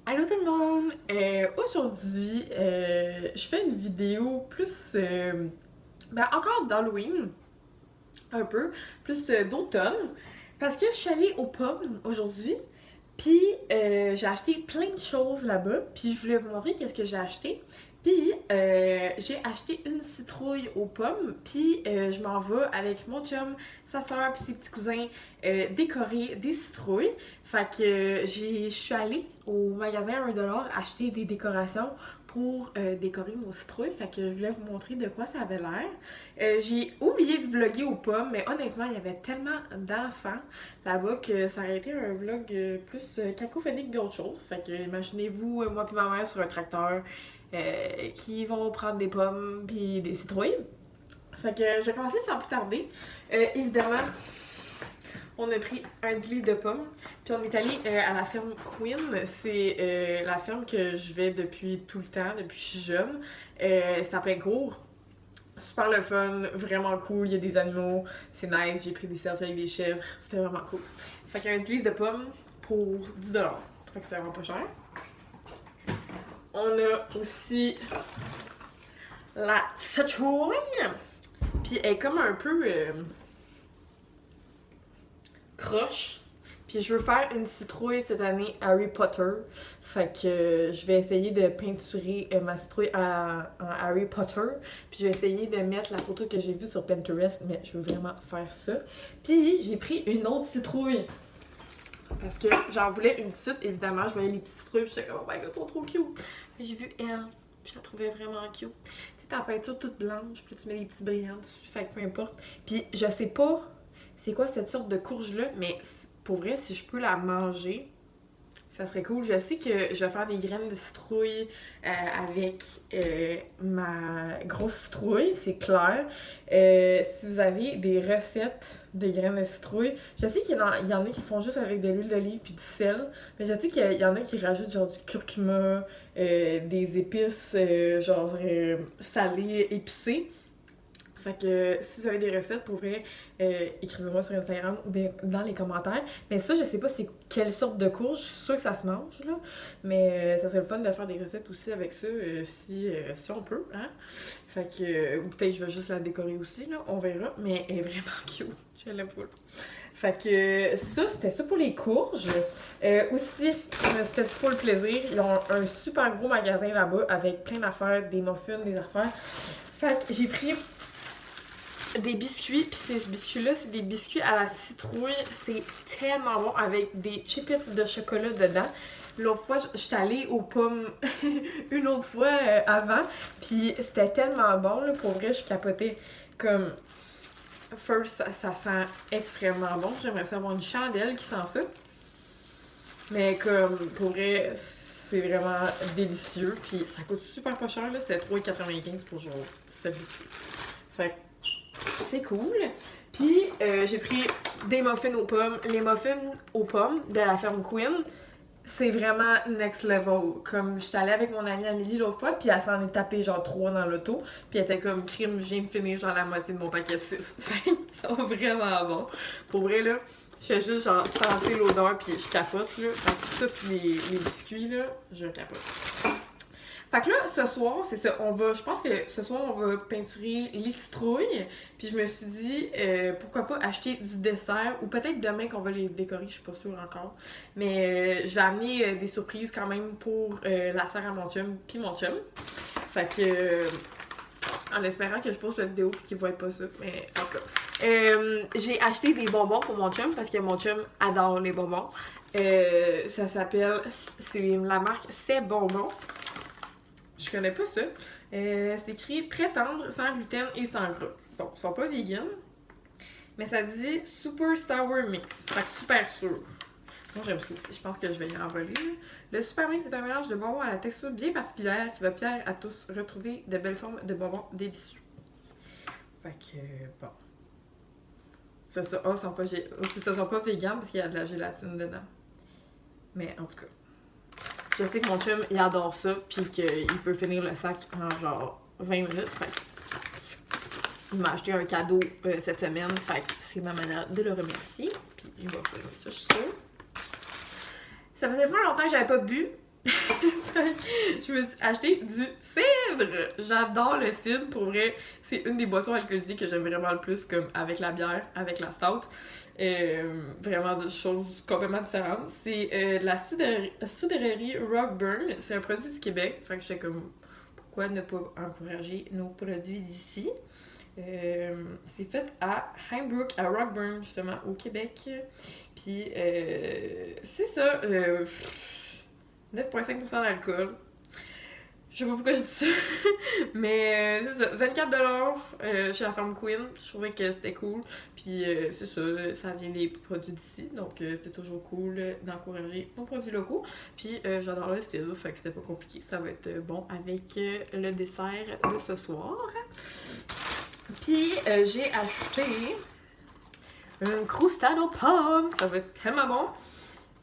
Allô tout le monde! Aujourd'hui, je fais une vidéo plus, encore d'Halloween, un peu, plus d'automne, parce que je suis allée aux pommes aujourd'hui, puis j'ai acheté plein de choses là-bas, puis je voulais vous montrer qu'est-ce que j'ai acheté. Puis j'ai acheté une citrouille aux pommes, puis je m'en vais avec mon chum, sa soeur, puis ses petits cousins décorer des citrouilles. Fait que je suis allée au magasin à 1$ acheter des décorations pour décorer nos citrouilles. Fait que je voulais vous montrer de quoi ça avait l'air. J'ai oublié de vlogger aux pommes, mais honnêtement, il y avait tellement d'enfants là-bas que ça aurait été un vlog plus cacophonique qu'autre chose. Fait que imaginez-vous, moi puis ma mère sur un tracteur qui vont prendre des pommes puis des citrouilles. Fait que je vais commencer sans plus tarder. Évidemment, on a pris un 10 livres de pommes, puis on est allé à la ferme Queen. C'est la ferme que je vais depuis tout le temps, depuis que je suis jeune. C'est en plein cours. Super le fun, vraiment cool, il y a des animaux, c'est nice, j'ai pris des selfies avec des chèvres, c'était vraiment cool. Fait qu'un 10 livres de pommes pour 10$. Fait que c'est vraiment pas cher. On a aussi la citrouille, puis elle est comme un peu croche. Puis je veux faire une citrouille cette année Harry Potter. Fait que je vais essayer de peinturer ma citrouille en Harry Potter. Puis je vais essayer de mettre la photo que j'ai vue sur Pinterest, mais je veux vraiment faire ça. Puis j'ai pris une autre citrouille. Parce que j'en voulais une petite, évidemment. Je voyais les petites citrouilles, puis j'étais comme, oh my god, elles sont trop cute. Puis j'ai vu elle, puis je la trouvais vraiment cute. Tu sais, ta peinture toute blanche, puis tu mets des petits brillants dessus, fait que peu importe. Puis je sais pas c'est quoi cette sorte de courge-là, mais pour vrai, si je peux la manger, ça serait cool. Je sais que je vais faire des graines de citrouille avec ma grosse citrouille, c'est clair. Si vous avez des recettes de graines de citrouille, je sais qu'il y en a qui font juste avec de l'huile d'olive puis du sel, mais je sais qu'il y en a qui rajoutent genre du curcuma, des épices salées, épicées. Fait que si vous avez des recettes, pour vrai, écrivez-moi sur Instagram ou dans les commentaires. Mais ça, je sais pas c'est quelle sorte de courge. Je suis sûre que ça se mange, là. Mais ça serait le fun de faire des recettes aussi avec ça, si on peut, hein. Fait que, ou peut-être je vais juste la décorer aussi, là. On verra. Mais elle est vraiment cute. Je l'aime full. Fait que ça, c'était ça pour les courges. Aussi, je me suis fait full plaisir. Ils ont un super gros magasin là-bas avec plein d'affaires, des muffins, des affaires. Fait que j'ai pris des biscuits, puis ces biscuits-là, c'est des biscuits à la citrouille. C'est tellement bon avec des chips de chocolat dedans. L'autre fois, j'étais allée aux pommes une autre fois avant, puis c'était tellement bon, là, pour vrai, je capotais comme... First, ça sent extrêmement bon. J'aimerais savoir une chandelle qui sent ça. Mais comme, pour vrai, c'est vraiment délicieux, puis ça coûte super pas cher, là. C'était 3,95 pour genre 7 biscuits. Fait que c'est cool. Puis j'ai pris des muffins aux pommes. Les muffins aux pommes de la ferme Queen, c'est vraiment next level. Comme j'étais allée avec mon amie Amélie l'autre fois, puis elle s'en est tapé genre 3 dans l'auto. Puis elle était comme crime, je viens de finir genre la moitié de mon paquet de 6. Ils sont vraiment bons. Pour vrai là, je fais juste genre sentir l'odeur, puis je capote là. Donc ça, puis les biscuits là, je capote. Fait que là, ce soir, c'est ça, je pense que ce soir, on va peinturer les citrouilles. Puis je me suis dit, pourquoi pas acheter du dessert, ou peut-être demain qu'on va les décorer, je suis pas sûre encore. Mais je vais amener des surprises quand même pour la sœur à mon chum, puis mon chum. Fait que, en espérant que je poste la vidéo puis qu'il voit pas ça, mais en tout cas. J'ai acheté des bonbons pour mon chum, parce que mon chum adore les bonbons. Ça s'appelle, c'est la marque C'est Bonbons. Je connais pas ça. C'est écrit très tendre, sans gluten et sans gras. Bon, ils sont pas vegan, mais ça dit Super Sour Mix. Fait que super sûr. Moi, j'aime ça aussi. Je pense que je vais y envoler. Le Super Mix est un mélange de bonbons à la texture bien particulière qui va plaire à tous. Retrouver de belles formes de bonbons délicieux. Fait que, bon. C'est ça. Oh, ils sont pas vegan parce qu'il y a de la gélatine dedans. Mais en tout cas. Je sais que mon chum, il adore ça, puis qu'il peut finir le sac en genre 20 minutes. Fait il m'a acheté un cadeau cette semaine, fait que c'est ma manière de le remercier. Puis il va faire ça, je suis sûre. Ça faisait vraiment longtemps que j'avais pas bu. Je me suis acheté du cidre! J'adore le cidre, pour vrai. C'est une des boissons alcoolisées que j'aime vraiment le plus, comme avec la bière, avec la stout. Vraiment de choses complètement différentes. C'est la cidrerie Rockburn. C'est un produit du Québec. Fait que j'étais comme, pourquoi ne pas encourager nos produits d'ici? C'est fait à Heimbrook, à Rockburn, justement, au Québec. Puis, c'est ça. 9,5% d'alcool. Je sais pas pourquoi je dis ça. Mais c'est ça. 24$ chez la ferme Queen. Je trouvais que c'était cool. Puis c'est ça. Ça vient des produits d'ici. Donc c'est toujours cool d'encourager nos produits locaux. Puis j'adore le style. Fait que c'était pas compliqué. Ça va être bon avec le dessert de ce soir. Puis j'ai acheté une croustade aux pommes. Ça va être tellement bon.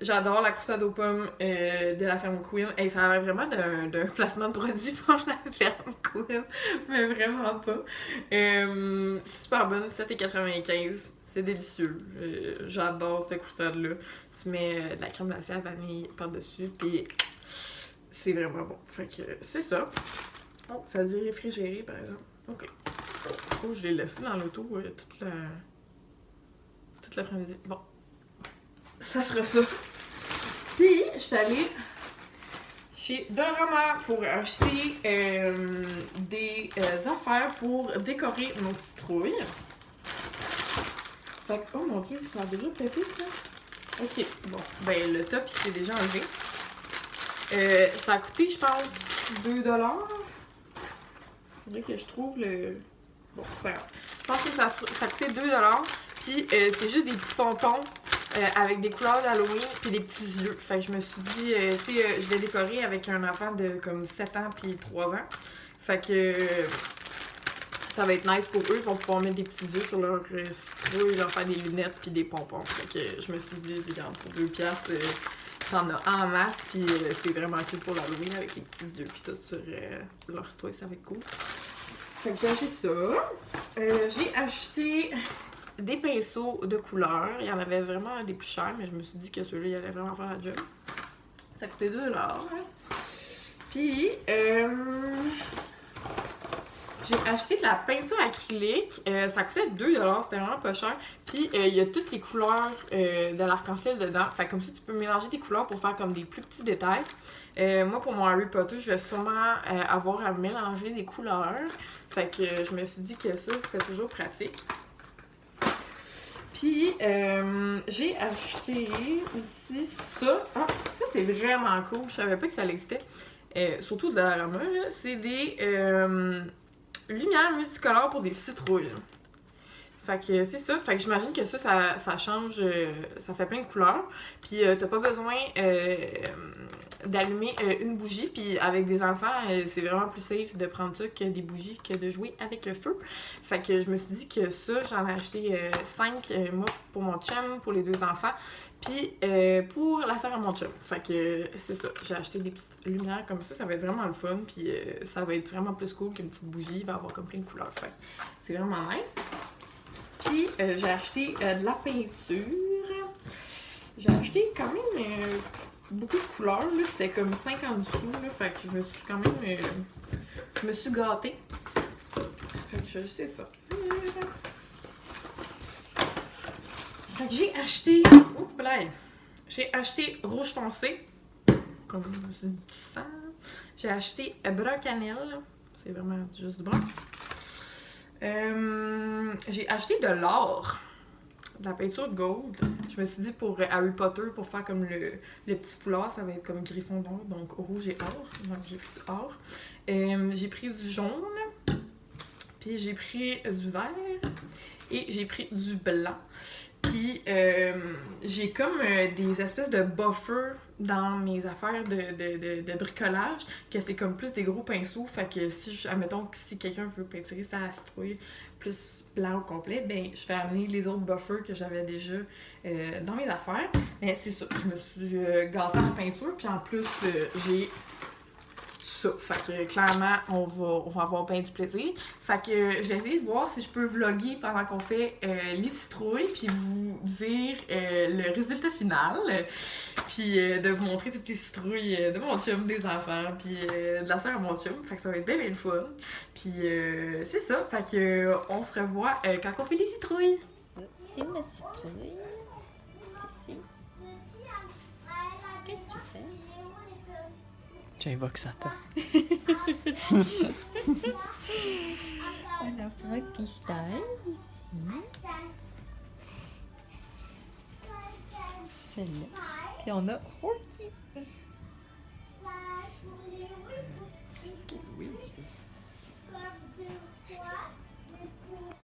J'adore la croustade aux pommes de la ferme Queen. Et ça a l'air vraiment d'un placement de produit pour la ferme Queen. Mais vraiment pas. C'est super bonne, 7,95. C'est délicieux. J'adore cette croustade-là. Tu mets de la crème glacée à vanille par-dessus. Puis c'est vraiment bon. Fait que c'est ça. Oh, ça dit réfrigéré par exemple. Ok. Oh, je l'ai laissé dans l'auto toute l'après-midi. Bon. Ça sera ça. Puis, je suis allée chez Dollarama pour acheter des affaires pour décorer nos citrouilles. Fait que, oh mon dieu, ça a déjà pété ça. Ok, bon, ben le top il s'est déjà enlevé. Ça a coûté, je pense, 2$. Faudrait que je trouve le. Bon, c'est pas grave. Je pense que ça a coûté 2$. Puis, c'est juste des petits pompons. Avec des couleurs d'Halloween puis des petits yeux. Fait que je me suis dit, tu sais, je l'ai décoré avec un enfant de comme 7 ans puis 3 ans. Fait que ça va être nice pour eux. Ils vont pouvoir mettre des petits yeux sur leur citrouille, leur faire des lunettes puis des pompons. Fait que je me suis dit, regarde, pour 2$, t'en as en masse puis c'est vraiment cool pour l'Halloween avec les petits yeux puis tout sur leur citrouille, ça va être cool. Fait que j'ai acheté ça. J'ai acheté des pinceaux de couleur. Il y en avait vraiment des plus chers, mais je me suis dit que ceux-là, ils allaient vraiment faire la job. Ça coûtait 2$. Puis, j'ai acheté de la peinture acrylique. Ça coûtait 2$. C'était vraiment pas cher. Puis, il y a toutes les couleurs de l'arc-en-ciel dedans. Fait comme ça, tu peux mélanger des couleurs pour faire comme des plus petits détails. Moi, pour mon Harry Potter, je vais sûrement avoir à mélanger des couleurs. Fait que je me suis dit que ça, c'était toujours pratique. Puis, j'ai acheté aussi ça. Ah, ça, c'est vraiment cool. Je savais pas que ça existait. Surtout de la Dollarama, c'est des lumières multicolores pour des citrouilles. Fait que c'est ça. Fait que j'imagine que ça change. Ça fait plein de couleurs. Puis, t'as pas besoin d'allumer une bougie. Puis, avec des enfants, c'est vraiment plus safe de prendre ça que des bougies, que de jouer avec le feu. Fait que je me suis dit que ça, j'en ai acheté 5, moi, pour mon chum, pour les 2 enfants. Puis, pour la sœur à mon chum. Fait que c'est ça. J'ai acheté des petites lumières comme ça. Ça va être vraiment le fun. Puis, ça va être vraiment plus cool qu'une petite bougie. Il va avoir comme plein de couleurs. Fait que c'est vraiment nice. Puis, j'ai acheté de la peinture. J'ai acheté quand même beaucoup de couleurs. Là. C'était comme 50 sous. Là, fait que je me suis quand même... je me suis gâtée. Fait que je vais juste les sortir. Fait que j'ai acheté... Oups là! J'ai acheté rouge foncé. Comme du sang. J'ai acheté brun cannelle. C'est vraiment juste du brun. J'ai acheté de l'or, de la peinture gold. Je me suis dit pour Harry Potter, pour faire comme le petit foulard, ça va être comme Gryffondor, donc rouge et or. Donc j'ai pris du or. J'ai pris du jaune, puis j'ai pris du vert et j'ai pris du blanc. Puis j'ai comme des espèces de buffers dans mes affaires de bricolage, que c'est comme plus des gros pinceaux. Fait que si, admettons que si quelqu'un veut peinturer sa citrouille plus blanc au complet, ben je vais amener les autres buffers que j'avais déjà dans mes affaires. Mais c'est ça, je me suis gâtée en peinture. Puis en plus, j'ai ça. Fait que clairement, on va avoir bien du plaisir. Fait que j'ai essayé de voir si je peux vlogger pendant qu'on fait les citrouilles, puis vous dire le résultat final. Puis de vous montrer toutes les citrouilles de mon chum, des enfants, puis de la sœur à mon chum. Fait que ça va être bien le fun. Puis c'est ça. Fait que on se revoit quand on fait les citrouilles. Ça, c'est ma citrouille. Tu sais. Qu'est-ce que tu fais? J'invoque Satan. Alors, Frankenstein. Celle-là. Puis on a Forky. Qu'est-ce qui est weird, ça?